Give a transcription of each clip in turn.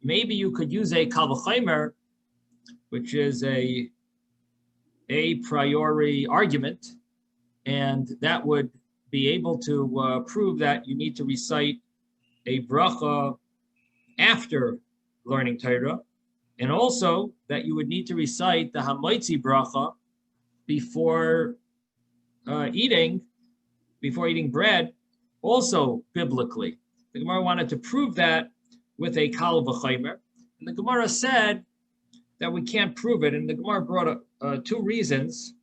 maybe you could use a kal v'chomer, which is a priori argument, and that would be able to prove that you need to recite a bracha after learning Torah, and also that you would need to recite the hamaitzi bracha before eating bread, also biblically. The Gemara wanted to prove that with a kal v'chomer, and the Gemara said that we can't prove it, and the Gemara brought two reasons,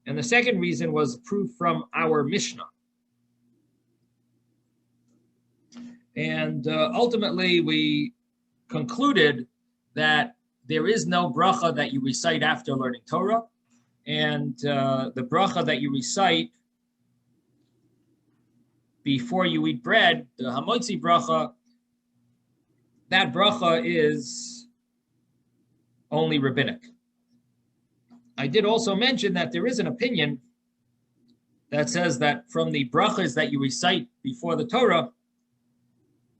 and the second reason was proof from our Mishnah. And ultimately, we concluded that there is no bracha that you recite after learning Torah, and the bracha that you recite before you eat bread, the hamotzi bracha, that bracha is only rabbinic. I did also mention that there is an opinion that says that from the brachas that you recite before the Torah,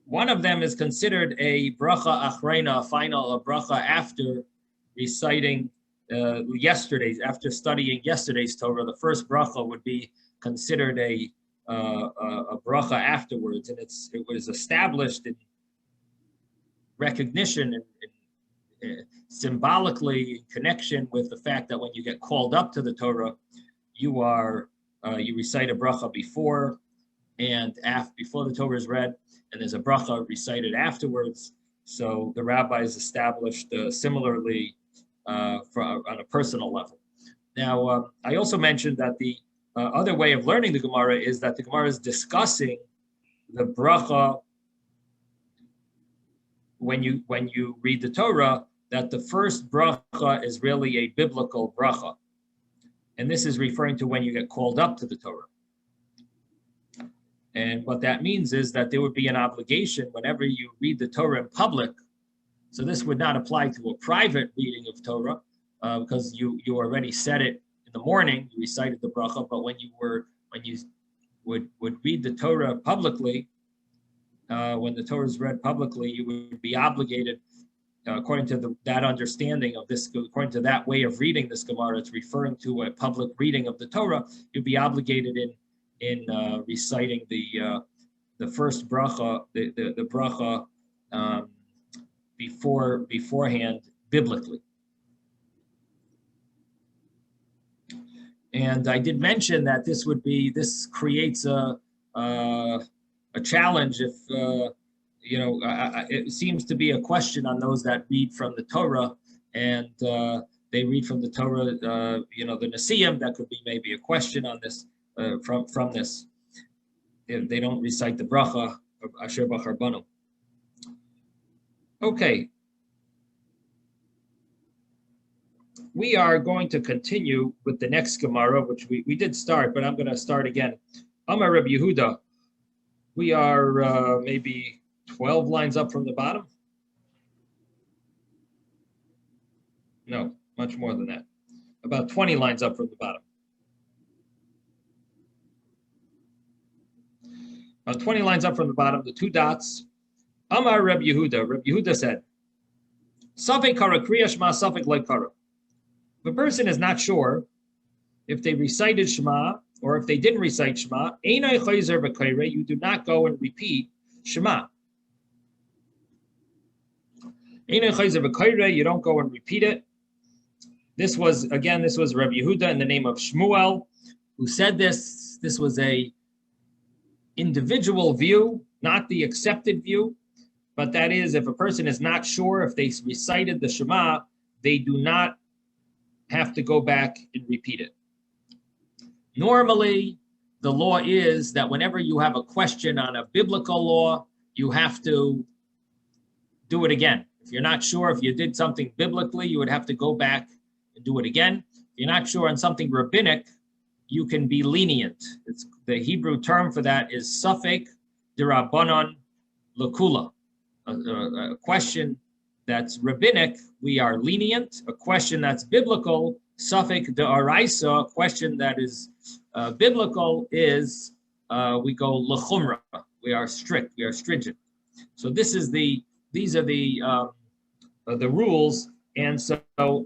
one of them is considered a bracha achreina, a bracha after reciting after studying yesterday's Torah. The first bracha would be considered a bracha afterwards, and it was established in recognition and symbolically in connection with the fact that when you get called up to the Torah, you recite a bracha before and before the Torah is read, and there's a bracha recited afterwards. So the rabbis established similarly on a personal level. Now, I also mentioned that the other way of learning the Gemara is that the Gemara is discussing the bracha when you read the Torah, that the first bracha is really a biblical bracha. And this is referring to when you get called up to the Torah. And what that means is that there would be an obligation whenever you read the Torah in public. So this would not apply to a private reading of Torah because you already said it in the morning, you recited the bracha, but when you would read the Torah publicly, when the Torah is read publicly, you would be obligated, according to that understanding of this, according to that way of reading this Gemara, it's referring to a public reading of the Torah, you'd be obligated in reciting the first bracha, the bracha beforehand biblically. And I did mention that this creates a challenge if it seems to be a question on those that read from the Torah, and they read from the Torah, the Nesiim, that could be maybe a question on this from this. If they don't recite the bracha of Asher Bachar Banu. Okay. We are going to continue with the next Gemara, which we did start, but I'm going to start again. Amar Reb Yehuda. We are maybe 12 lines up from the bottom. No, much more than that. About 20 lines up from the bottom. About 20 lines up from the bottom, the two dots. Amar Reb Yehuda. Reb Yehuda said, Safek kara kriya shema, safek lo kara. If a person is not sure if they recited Shema or if they didn't recite Shema, einai chayzer v'kayreh, you do not go and repeat Shema. Einai chayzer v'kayreh, you don't go and repeat it. This was Reb Yehuda in the name of Shmuel, who said this. This was a individual view, not the accepted view, but that is, if a person is not sure if they recited the Shema, they do not have to go back and repeat it. Normally, the law is that whenever you have a question on a biblical law, you have to do it again. If you're not sure if you did something biblically, you would have to go back and do it again. If you're not sure on something rabbinic, you can be lenient. The Hebrew term for that is safek dirabanan lekula. A question that's rabbinic, we are lenient. A question that's biblical, safek de'araisa, a question that is biblical is we go lechumra. We are strict. We are stringent. So these are the the rules. And so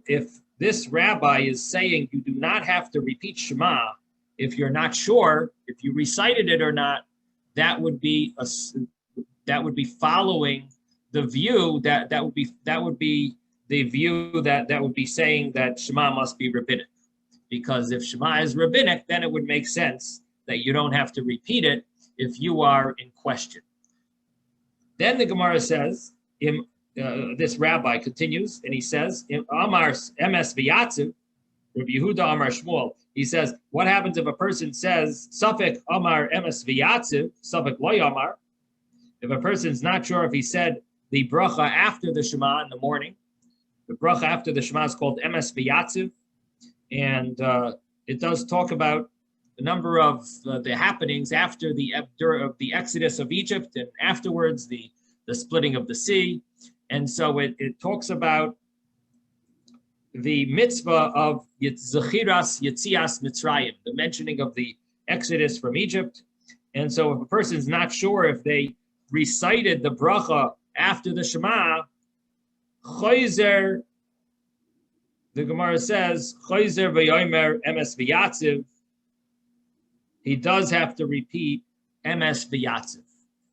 if this rabbi is saying you do not have to repeat Shema, if you're not sure if you recited it or not, that would be following the view that would be the view that would be saying that Shema must be rabbinic. Because if Shema is rabbinic, then it would make sense that you don't have to repeat it if you are in question. Then the Gemara says, this rabbi continues, and he says, Amar MS V'yatziv, Rabbi Yehuda Amar Shmuel, he says, what happens if a person says, Safek Amar MS V'yatziv, Safek Loy Amar, if a person's not sure if he said the bracha after the Shema in the morning, the bracha after the Shema is called MS V'yatziv, and it does talk about the number of the happenings after the exodus of Egypt and afterwards the splitting of the sea. And so it talks about the mitzvah of Zechiras Yetzias Mitzrayim, the mentioning of the exodus from Egypt. And so if a person's not sure if they recited the bracha after the Shema, Choyzer, the Gemara says, Choyzer v'yomer emes v'yatziv, he does have to repeat emes v'yatziv.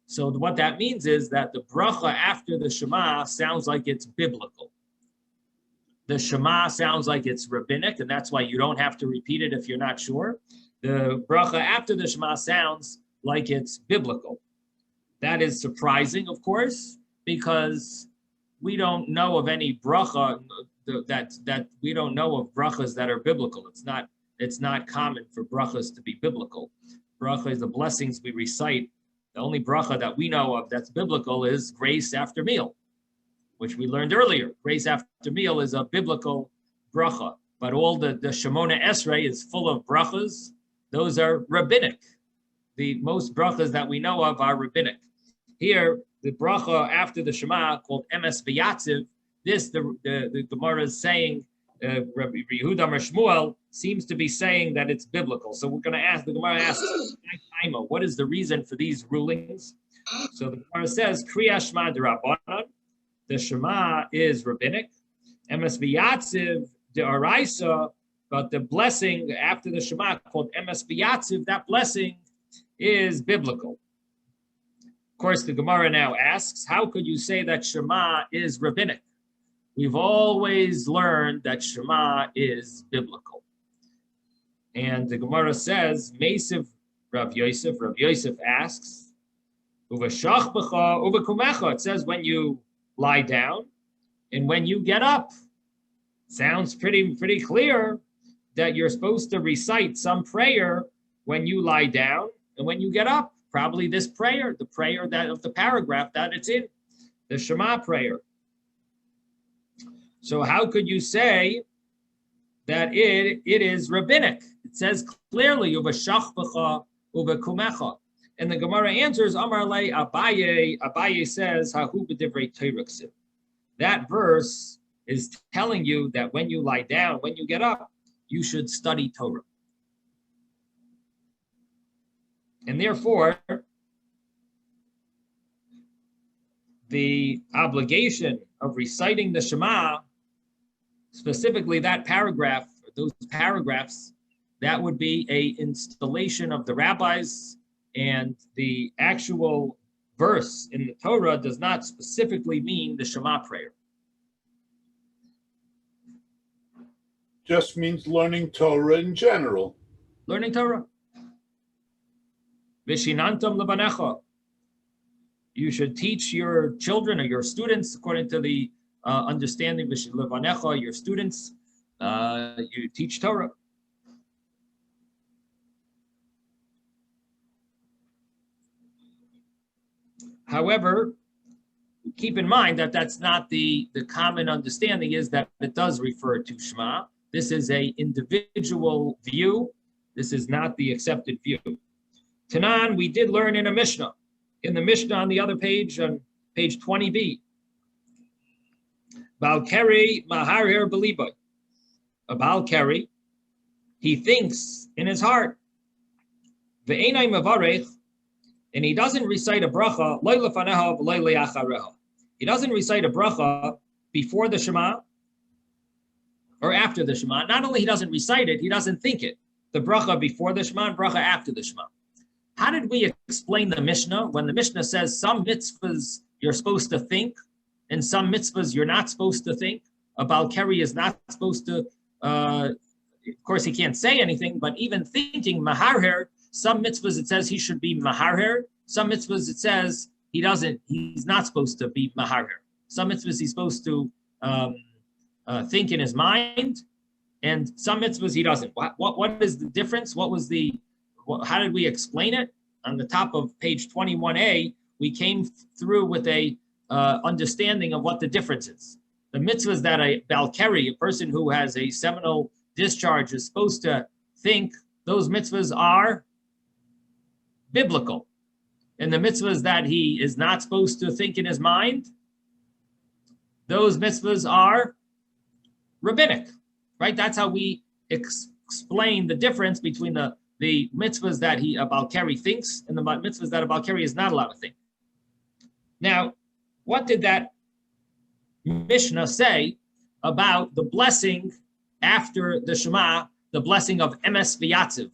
So what that means is that the bracha after the Shema sounds like it's biblical. The Shema sounds like it's rabbinic, and that's why you don't have to repeat it if you're not sure. The bracha after the Shema sounds like it's biblical. That is surprising, of course, because we don't know of any bracha that we don't know of brachas that are biblical. It's not common for brachas to be biblical. Bracha is the blessings we recite. The only bracha that we know of that's biblical is grace after meal, which we learned earlier. Grace after meal is a biblical bracha, but all the Shemona Esrei is full of brachas. Those are rabbinic. The most brachas that we know of are rabbinic. Here, the bracha after the Shema called Emes V'yatziv, the Gemara is saying, Rabbi Yehuda Amar Shmuel seems to be saying that it's biblical. So we're going to ask, the Gemara asks, what is the reason for these rulings? So the Gemara says, Kriya Shema D'Rabbanan, the Shema is rabbinic. Emes V'yatziv D'Oraisa, but the blessing after the Shema called Emes V'yatziv, that blessing is biblical. Of course, the Gemara now asks, how could you say that Shema is rabbinic? We've always learned that Shema is biblical. And the Gemara says, Meisiv Rav Yosef asks, Uvashach b'cha, uvakumecha. It says when you lie down and when you get up. Sounds pretty clear that you're supposed to recite some prayer when you lie down and when you get up. Probably this prayer, the prayer that of the paragraph that it's in, the Shema prayer. So how could you say that it is rabbinic? It says clearly, Uvashach b'cha, uvekumecha. And the Gemara answers, Amar le Abaye. Abaye says, Hahu b'divrei Torah ksiv. That verse is telling you that when you lie down, when you get up, you should study Torah. And therefore, the obligation of reciting the Shema, specifically that paragraph, those paragraphs, that would be an installation of the rabbis, and the actual verse in the Torah does not specifically mean the Shema prayer. Just means learning Torah in general. Learning Torah. Vishinantam lebanecha. You should teach your children or your students according to the understanding of lebanecha, your students. You teach Torah. However, keep in mind that that's not the common understanding is that it does refer to Shema. This is an individual view. This is not the accepted view. Tanan, we did learn in a Mishnah. In the Mishnah on the other page, on page 20b. Baal Keri Maharir Beliba. A Baal Keri, he thinks in his heart, Ve'enai Mavarech, and he doesn't recite a bracha, He doesn't recite a bracha before the Shema or after the Shema. Not only he doesn't recite it, he doesn't think it. The bracha before the Shema and bracha after the Shema. How did we explain the Mishnah when the Mishnah says some mitzvahs you're supposed to think and some mitzvahs you're not supposed to think? A Balkari is not supposed to, of course he can't say anything, but even thinking maharher, some mitzvahs it says he should be maharher. Some mitzvahs it says he's not supposed to be maharher. Some mitzvahs he's supposed to think in his mind, and some mitzvahs he doesn't. What is the difference? How did we explain it? On the top of page 21a, we came through with a understanding of what the difference is. The mitzvahs that a Balkari, a person who has a seminal discharge, is supposed to think, those mitzvahs are biblical. And the mitzvahs that he is not supposed to think in his mind, those mitzvahs are rabbinic, right? That's how we explain the difference between the mitzvahs that a Balkari thinks and the mitzvahs that a Balkari is not allowed to think. Now, what did that Mishnah say about the blessing after the Shema, the blessing of emes v'yatziv?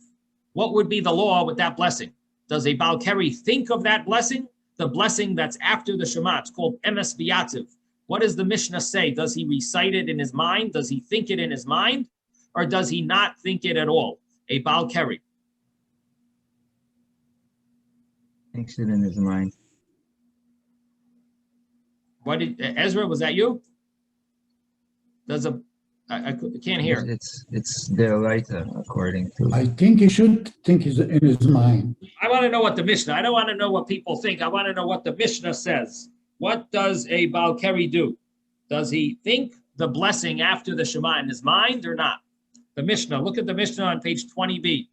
What would be the law with that blessing? Does a Balkari think of that blessing? The blessing that's after the Shema, it's called emes v'yatziv. What does the Mishnah say? Does he recite it in his mind? Does he think it in his mind? Or does he not think it at all? A Balkari thinks it in his mind. What did Ezra? Was that you? I can't hear. It's the writer according to. I think he should think in his mind. I want to know what the Mishnah. I don't want to know what people think. I want to know what the Mishnah says. What does a Balkari do? Does he think the blessing after the Shema in his mind or not? The Mishnah. Look at the Mishnah on page 20b.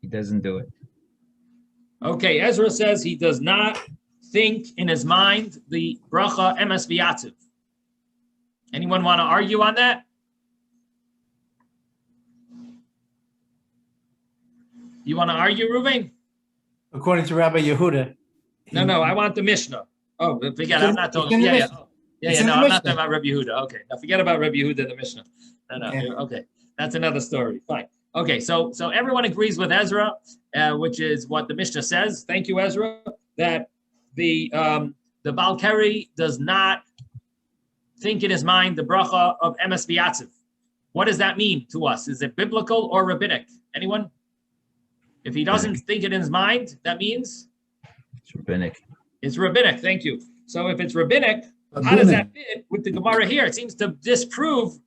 He doesn't do it. Okay, Ezra says he does not think in his mind the bracha emes v'yatziv. Anyone want to argue on that? You want to argue, Ruvain? According to Rabbi Yehuda. No, I want the Mishnah. Oh, forget it. I'm not talking. No, I'm not talking about Rabbi Yehuda. Okay, now forget about Rabbi Yehuda, the Mishnah. No. Okay, that's another story. Fine. Okay, so everyone agrees with Ezra, which is what the Mishnah says. Thank you, Ezra. That the Balkari does not think in his mind the bracha of emes v'yatziv. What does that mean to us? Is it biblical or rabbinic? Anyone? If he doesn't think it in his mind, that means it's rabbinic. It's rabbinic. Thank you. So if it's rabbinic, how does that fit with the Gemara here? It seems to disprove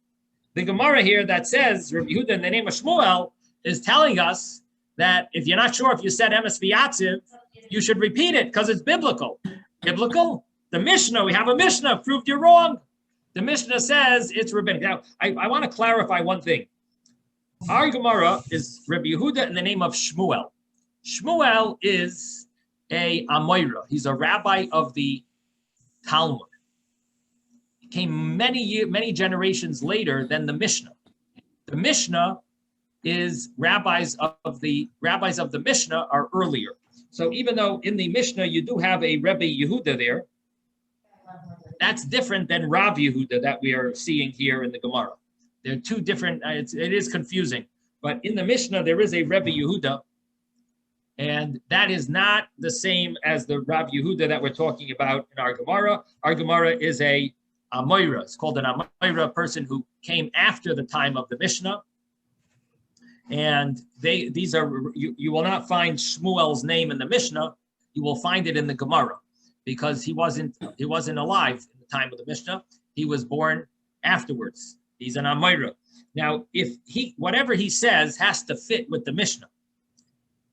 the Gemara here that says Rabbi Yehuda in the name of Shmuel is telling us that if you're not sure if you said emes v'yatziv, you should repeat it because it's biblical. Biblical? The Mishnah, we have a Mishnah, proved you're wrong. The Mishnah says it's rabbinic. Now, I want to clarify one thing. Our Gemara is Rabbi Yehuda in the name of Shmuel. Shmuel is a Amoira. He's a rabbi of the Talmud. He came many generations later than the Mishnah. The Mishnah is rabbis of the Mishnah are earlier. So even though in the Mishnah you do have a Rabbi Yehuda there, that's different than Rav Yehuda that we are seeing here in the Gemara. They're two different, it is confusing. But in the Mishnah, there is a Rebbe Yehuda, and that is not the same as the Rav Yehuda that we're talking about in our Gemara. Our Gemara is a Amoira. It's called an Amoira, person who came after the time of the Mishnah. And these are, you will not find Shmuel's name in the Mishnah. You will find it in the Gemara because he wasn't alive in the time of the Mishnah. He was born afterwards. He's an Amoira. Now, whatever he says has to fit with the Mishnah.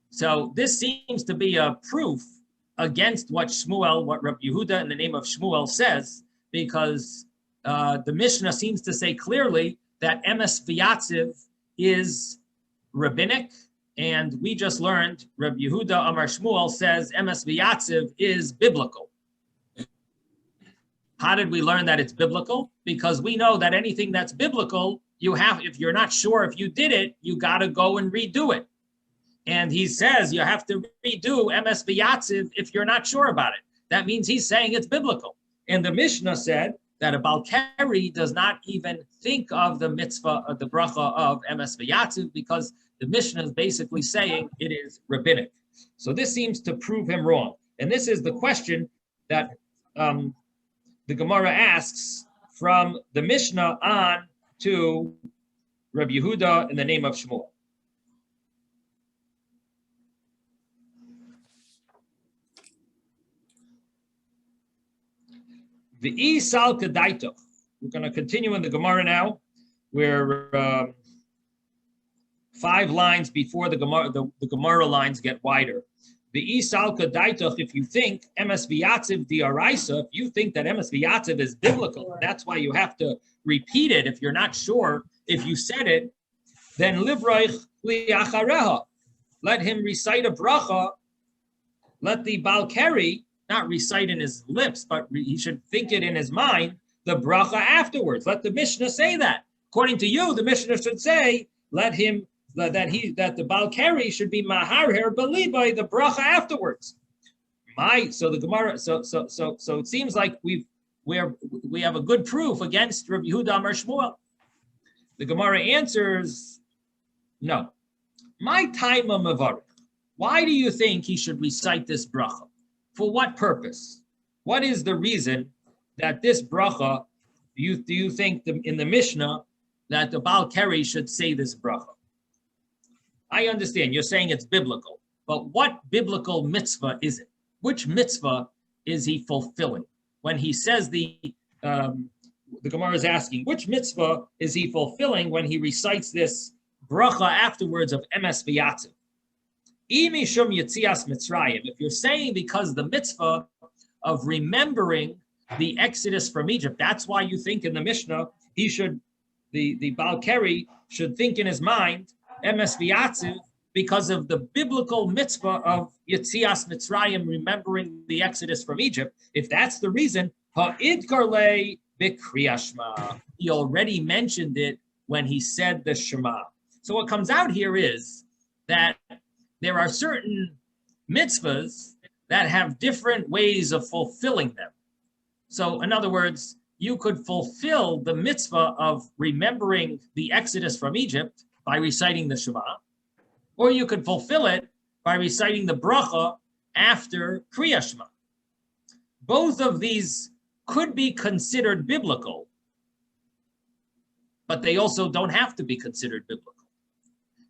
So this seems to be a proof against what Rabbi Yehuda in the name of Shmuel says, because the Mishnah seems to say clearly that emes v'yatziv is rabbinic, and we just learned Rabbi Yehuda Amar Shmuel says emes v'yatziv is biblical. How did we learn that it's biblical? Because we know that anything that's biblical, if you're not sure if you did it, you got to go and redo it. And he says you have to redo emes v'yatziv if you're not sure about it. That means he's saying it's biblical. And the Mishnah said that a Balkari does not even think of the mitzvah of the bracha of emes v'yatziv because the Mishnah is basically saying it is rabbinic. So this seems to prove him wrong. And this is the question that the Gemara asks from the Mishnah on to Rabbi Yehuda in the name of Shmuel. The Sal Kadaito. We're going to continue in the Gemara now. We're 5 lines before the Gemara lines get wider. The Sal Kadaito, if you think emes v'yatziv diaraisa, if you think that emes v'yatziv is biblical, that's why you have to repeat it. If you're not sure, if you said it, then livroich liachareha. Let him recite a bracha. Let the Balkari not recite in his lips, but he should think it in his mind, the bracha afterwards. Let the Mishnah say that. According to you, the Mishnah should say, let him that the Balkari should be maharher belibai, the bracha afterwards. So the Gemara, so it seems like we have a good proof against Rabbi Yehuda Amar Shmuel. The Gemara answers, no. My time of Mavarich. Why do you think he should recite this bracha? For what purpose? What is the reason that this bracha, do you think in the Mishnah that the Balkari should say this bracha? I understand you're saying it's biblical, but what biblical mitzvah is it? Which mitzvah is he fulfilling? When he says the Gemara is asking, which mitzvah is he fulfilling when he recites this bracha afterwards of emes v'yatziv? If you're saying because the mitzvah of remembering the Exodus from Egypt, that's why you think in the Mishnah he should, the Balkari should think in his mind emes v'yatziv because of the biblical mitzvah of Yetzias Mitzrayim, remembering the Exodus from Egypt. If that's the reason, ha'id karlei b'kriyas Shema. He already mentioned it when he said the Shema. So what comes out here is that there are certain mitzvahs that have different ways of fulfilling them. So in other words, you could fulfill the mitzvah of remembering the Exodus from Egypt by reciting the Shema, or you could fulfill it by reciting the bracha after Kriyas Shema. Both of these could be considered biblical, but they also don't have to be considered biblical.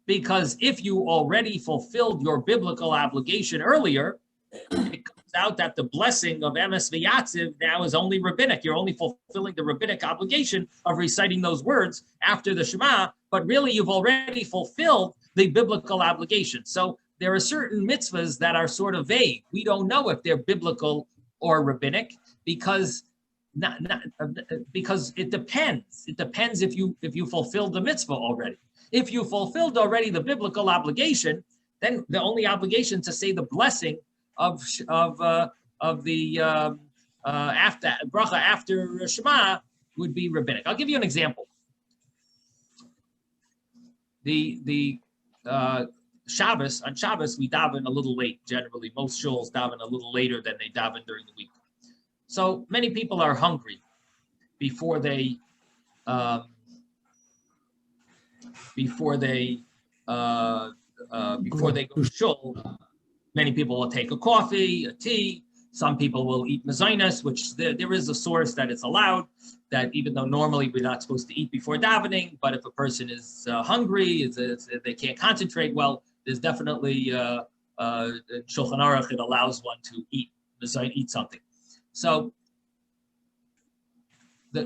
Because if you already fulfilled your biblical obligation earlier, it comes out that the blessing of emes v'yatziv now is only rabbinic. You're only fulfilling the rabbinic obligation of reciting those words after the Shema, but really you've already fulfilled the biblical obligation. So there are certain mitzvahs that are sort of vague. We don't know if they're biblical or rabbinic because it depends. It depends if you fulfilled the mitzvah already. If you fulfilled already the biblical obligation, then the only obligation to say the blessing of the after bracha after Shema would be rabbinic. I'll give you an example. The Shabbos, on Shabbos we daven a little late. Generally, most shuls daven a little later than they daven during the week. So many people are hungry before they go to shul. Many people will take a coffee, a tea. Some people will eat mezainas, which there is a source that it's allowed, that even though normally we're not supposed to eat before davening, but if a person is hungry, they can't concentrate well, there's definitely Shulchan Aruch, it allows one to eat something. So the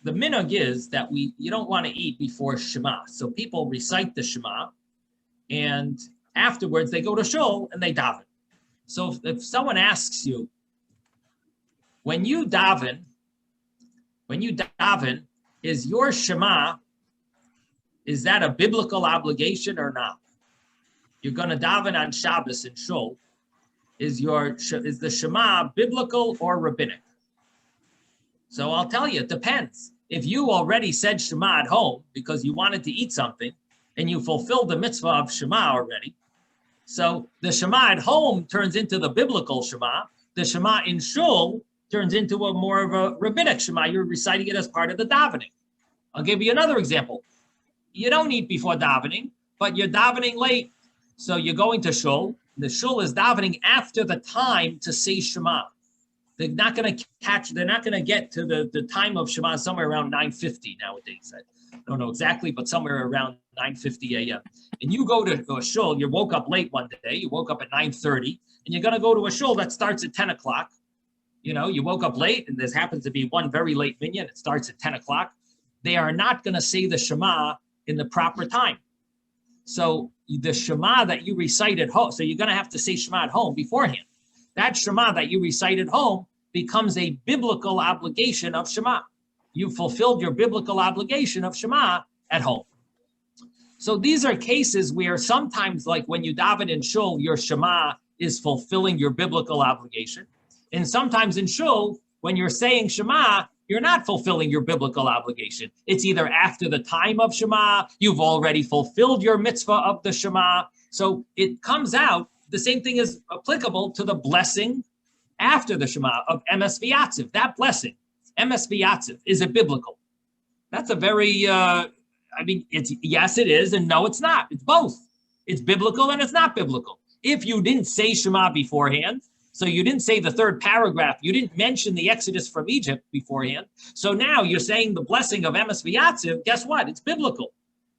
minhag is that you don't want to eat before Shema. So people recite the Shema, and afterwards they go to shul and they daven. So if someone asks you, when you daven, is your Shema, is that a biblical obligation or not? You're going to daven on Shabbos in shul. Is the Shema biblical or rabbinic? So I'll tell you, it depends. If you already said Shema at home because you wanted to eat something and you fulfilled the mitzvah of Shema already, So the Shema at home turns into the biblical Shema. The Shema in shul turns into a more of a rabbinic Shema. You're reciting it as part of the davening. I'll give you another example. You don't eat before davening, but you're davening late. So you're going to shul. The shul is davening after the time to say Shema. They're not going to get to the time of Shema somewhere around 9:50 nowadays. I don't know exactly, but somewhere around 9:50 a.m. And you go to a shul, you woke up late one day, you woke up at 9:30, and you're going to go to a shul that starts at 10 o'clock. You know, you woke up late, and there happens to be one very late minyan. It starts at 10 o'clock. They are not going to say the Shema in the proper time. So the Shema that you recite at home, so you're going to have to say Shema at home beforehand. That Shema that you recite at home becomes a biblical obligation of Shema. You fulfilled your biblical obligation of Shema at home. So these are cases where sometimes, like when you daven in shul, your Shema is fulfilling your biblical obligation. And sometimes in shul, when you're saying Shema, you're not fulfilling your biblical obligation. It's either after the time of Shema, you've already fulfilled your mitzvah of the Shema. So it comes out, the same thing is applicable to the blessing after the Shema of Emes V'Yatziv. That blessing, Emes V'Yatziv, is it biblical? That's a very, it's yes, it is, and no, it's not. It's both. It's biblical and it's not biblical. If you didn't say Shema beforehand, so you didn't say the third paragraph, you didn't mention the Exodus from Egypt beforehand, so now you're saying the blessing of Emes V'Yatziv, guess what? It's biblical.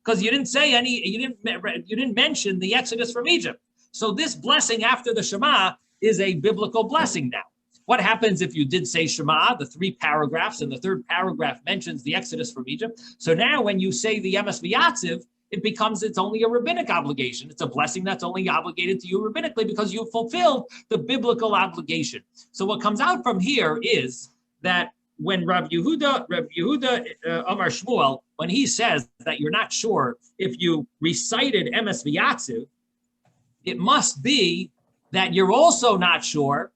Because you didn't say you didn't mention the Exodus from Egypt. So this blessing after the Shema is a biblical blessing now. What happens if you did say Shema, the 3 paragraphs, and the third paragraph mentions the Exodus from Egypt? So now when you say the Emes V'Yatziv, it's only a rabbinic obligation. It's a blessing that's only obligated to you rabbinically because you fulfilled the biblical obligation. So what comes out from here is that when Rav Yehuda Amar Shmuel, when he says that you're not sure if you recited Emes V'Yatziv, it must be that you're also not sure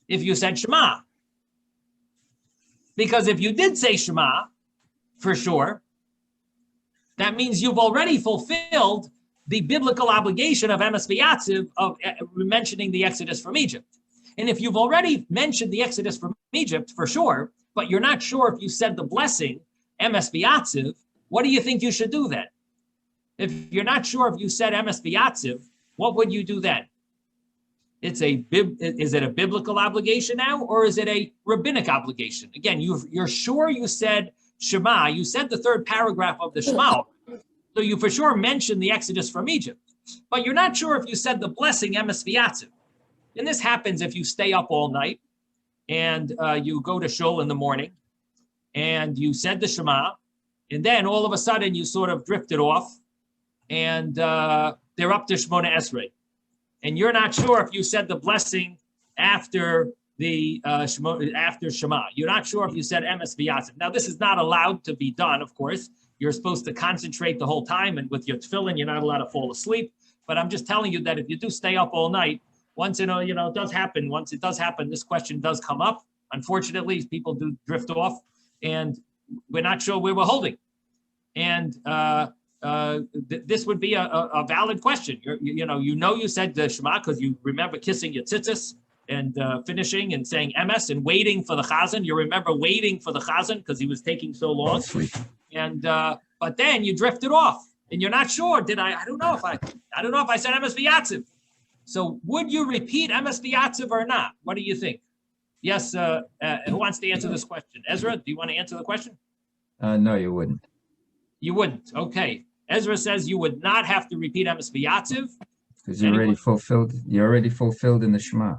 if you said Shema. Because if you did say Shema, for sure, that means you've already fulfilled the biblical obligation of Emes V'Yatziv of mentioning the Exodus from Egypt. And if you've already mentioned the Exodus from Egypt, for sure, but you're not sure if you said the blessing, Emes V'Yatziv, what do you think you should do then? If you're not sure if you said Emes V'Yatziv, what would you do then? Is it a biblical obligation now, or is it a rabbinic obligation? Again, you're sure you said Shema, you said the third paragraph of the Shema, so you for sure mentioned the Exodus from Egypt, but you're not sure if you said the blessing Emes V'Yatziv. And this happens if you stay up all night and you go to shul in the morning and you said the Shema, and then all of a sudden you sort of drifted off and they're up to Shmona Esrei. And you're not sure if you said the blessing after the after Shema. You're not sure if you said Emes V'Yatziv. Now, this is not allowed to be done, of course. You're supposed to concentrate the whole time, and with your tefillin, you're not allowed to fall asleep. But I'm just telling you that if you do stay up all night, once it does happen. Once it does happen, this question does come up. Unfortunately, people do drift off, and we're not sure where we're holding. And this would be a valid question. You said the Shema because you remember kissing your tzitzis and finishing and saying emes and waiting for the chazan. You remember waiting for the chazan because he was taking so long. And but then you drifted off and you're not sure. I don't know if I said Emes V'Yatziv. So would you repeat Emes V'Yatziv or not? What do you think? Yes. Who wants to answer this question? Ezra, do you want to answer the question? No, you wouldn't. You wouldn't. Okay. Ezra says you would not have to repeat Emes V'Yatziv. Because you're already fulfilled in the Shema.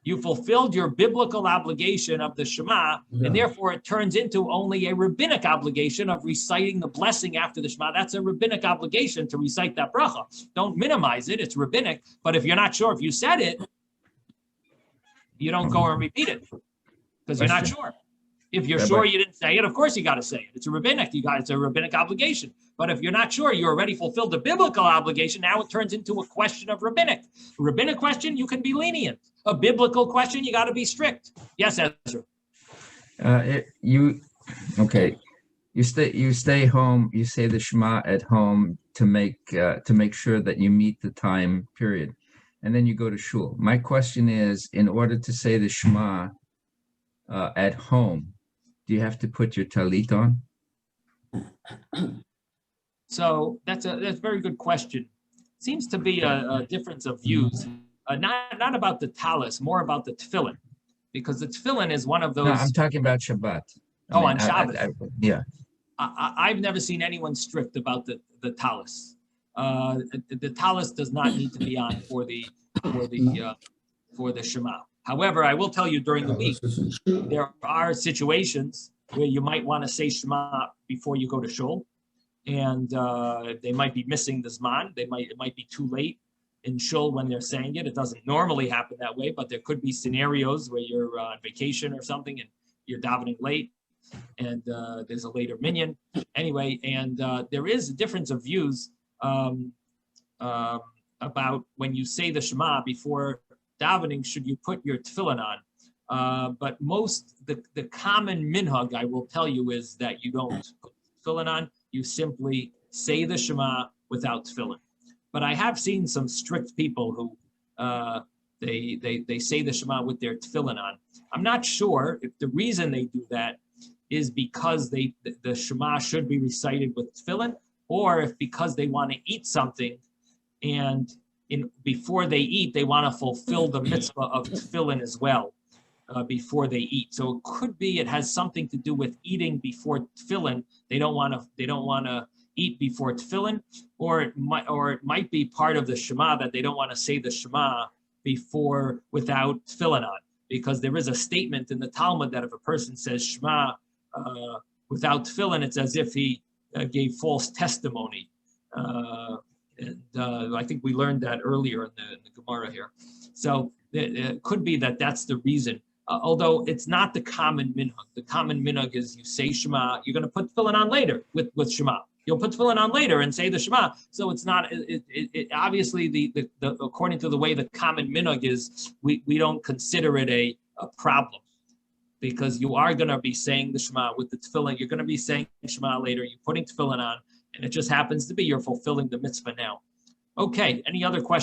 You fulfilled your biblical obligation of the Shema, and therefore it turns into only a rabbinic obligation of reciting the blessing after the Shema. That's a rabbinic obligation to recite that bracha. Don't minimize it. It's rabbinic. But if you're not sure if you said it, you don't go and repeat it because you're not sure. If you're sure you didn't say it, of course you got to say it. It's a rabbinic. It's a rabbinic obligation. But if you're not sure, you already fulfilled the biblical obligation. Now it turns into a question of rabbinic. A rabbinic question, you can be lenient. A biblical question, you got to be strict. Yes, Ezra. You stay home. You say the Shema at home to make sure that you meet the time period. and then you go to shul. My question is, in order to say the Shema at home, do you have to put your talit on? So that's a very good question. Seems to be a difference of views, not about the talis, more about the tefillin, because the tefillin is one of those. No, I'm talking about Shabbat. On Shabbos. Yeah. I've never seen anyone strict about the talis. The talis does not need to be on for the Shema. However, I will tell you during the week there are situations where you might want to say Shema before you go to shul, and they might be missing the zman. It might be too late in shul when they're saying it. It doesn't normally happen that way, but there could be scenarios where you're on vacation or something and you're davening late, and there's a later minyan. Anyway, and there is a difference of views about when you say the Shema before davening, should you put your tefillin on? But the common minhag, I will tell you, is that you don't put tefillin on. You simply say the Shema without tefillin. But I have seen some strict people who they say the Shema with their tefillin on. I'm not sure if the reason they do that is because the Shema should be recited with tefillin, or if because they want to eat something, and before they eat, they want to fulfill the mitzvah of tefillin as well before they eat. So it could be it has something to do with eating before tefillin. They don't want to eat before tefillin, or it might be part of the Shema that they don't want to say the Shema without tefillin on, because there is a statement in the Talmud that if a person says Shema without tefillin, it's as if he gave false testimony. I think we learned that earlier in the Gemara here. So it could be that that's the reason. Although it's not the common minhag. The common minhag is you say Shema, you're going to put tefillin on later with Shema. You'll put tefillin on later and say the Shema. So it's not, obviously, the according to the way the common minhag is, we don't consider it a problem, because you are going to be saying the Shema with the tefillin. You're going to be saying Shema later. You're putting tefillin on, and it just happens to be you're fulfilling the mitzvah now. Okay, any other questions?